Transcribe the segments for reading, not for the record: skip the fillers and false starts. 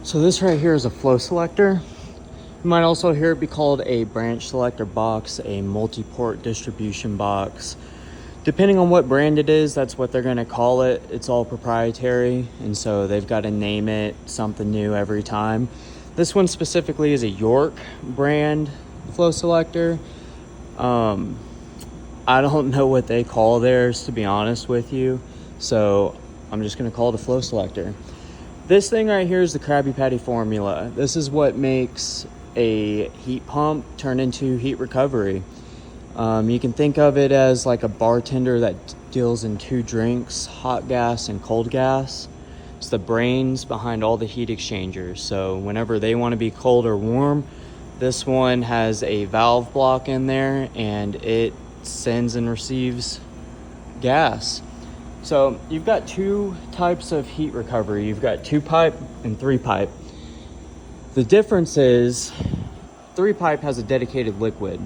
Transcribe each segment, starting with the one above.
So this right here is a flow selector. You might also hear it be called a branch selector box, a multi-port distribution box. Depending on what brand it is, that's what they're gonna call it. It's all proprietary, and so they've got to name it something new every time. This one specifically is a York brand flow selector. I don't know what they call theirs, to be honest with you, so I'm just gonna call it a flow selector. This thing right here is the Krabby Patty formula. This is what makes a heat pump turn into heat recovery. You can think of it as like a bartender that deals in two drinks, hot gas and cold gas. It's the brains behind all the heat exchangers. So whenever they want to be cold or warm, this one has a valve block in there and it sends and receives gas. So you've got two types of heat recovery. You've got 2-pipe and 3-pipe. The difference is 3-pipe has a dedicated liquid,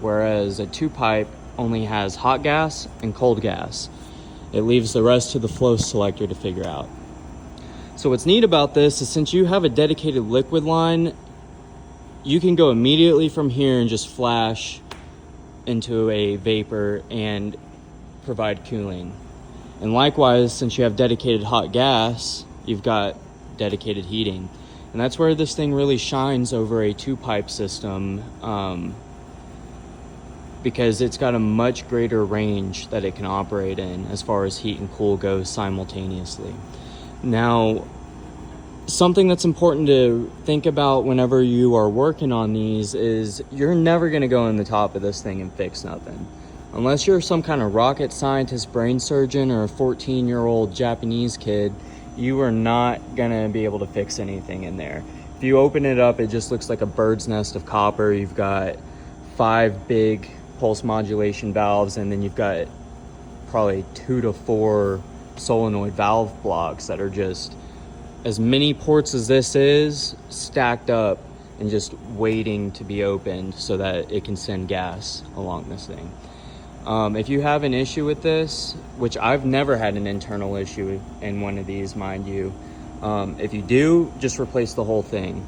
whereas a 2-pipe only has hot gas and cold gas. It leaves the rest to the flow selector to figure out. So what's neat about this is since you have a dedicated liquid line, you can go immediately from here and just flash into a vapor and provide cooling. And likewise, since you have dedicated hot gas, you've got dedicated heating. And that's where this thing really shines over a 2-pipe system, because it's got a much greater range that it can operate in as far as heat and cool goes simultaneously. Now, something that's important to think about whenever you are working on these is you're never going to go in the top of this thing and fix nothing. Unless you're some kind of rocket scientist, brain surgeon, or a 14-year-old Japanese kid, you are not gonna be able to fix anything in there. If you open it up, it just looks like a bird's nest of copper. You've got 5 big pulse modulation valves, and then you've got probably 2 to 4 solenoid valve blocks that are just as many ports as this is, stacked up and just waiting to be opened so that it can send gas along this thing. If you have an issue with this, which I've never had an internal issue in one of these, mind you, if you do, just replace the whole thing.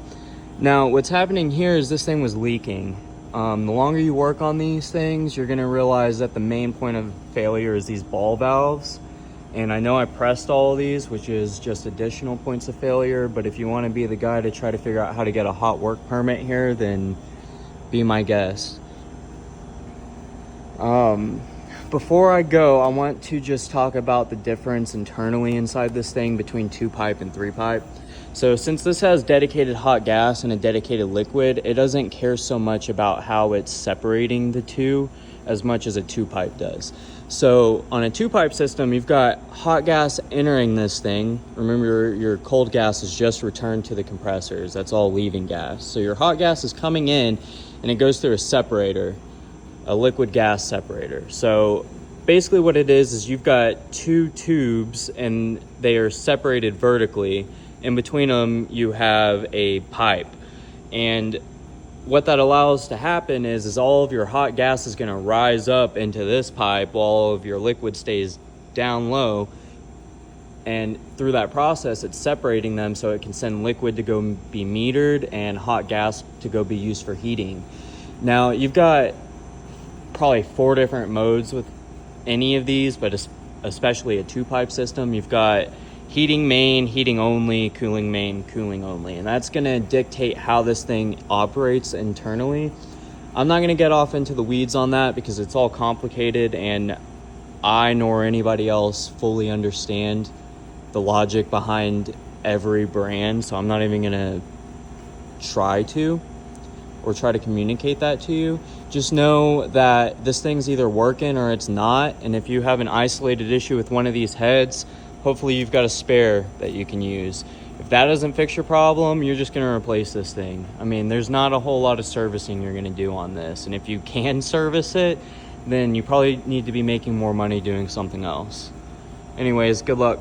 Now, what's happening here is this thing was leaking. The longer you work on these things, you're gonna realize that the main point of failure is these ball valves. And I know I pressed all of these, which is just additional points of failure, but if you wanna be the guy to try to figure out how to get a hot work permit here, then be my guest. Before I go, I want to just talk about the difference internally inside this thing between 2-pipe and 3-pipe. So since this has dedicated hot gas and a dedicated liquid, it doesn't care so much about how it's separating the two as much as a 2-pipe does. So on a 2-pipe system, you've got hot gas entering this thing. Remember, your cold gas is just returned to the compressors. That's all leaving gas. So your hot gas is coming in and it goes through a separator, a liquid gas separator. So basically what it is you've got 2 tubes and they are separated vertically. In between them you have a pipe, and what that allows to happen is all of your hot gas is going to rise up into this pipe while all of your liquid stays down low, and through that process it's separating them so it can send liquid to go be metered and hot gas to go be used for heating. Now you've got probably 4 different modes with any of these, but especially a 2-pipe system. You've got heating main, heating only, cooling main, cooling only, and that's going to dictate how this thing operates internally. I'm not going to get off into the weeds on that because it's all complicated and I nor anybody else fully understand the logic behind every brand, so I'm not even going to try to communicate that to you. Just know that this thing's either working or it's not, and if you have an isolated issue with one of these heads, hopefully you've got a spare that you can use. If that doesn't fix your problem, you're just going to replace this thing. I mean, there's not a whole lot of servicing you're going to do on this, and if you can service it, then you probably need to be making more money doing something else. Anyways, good luck.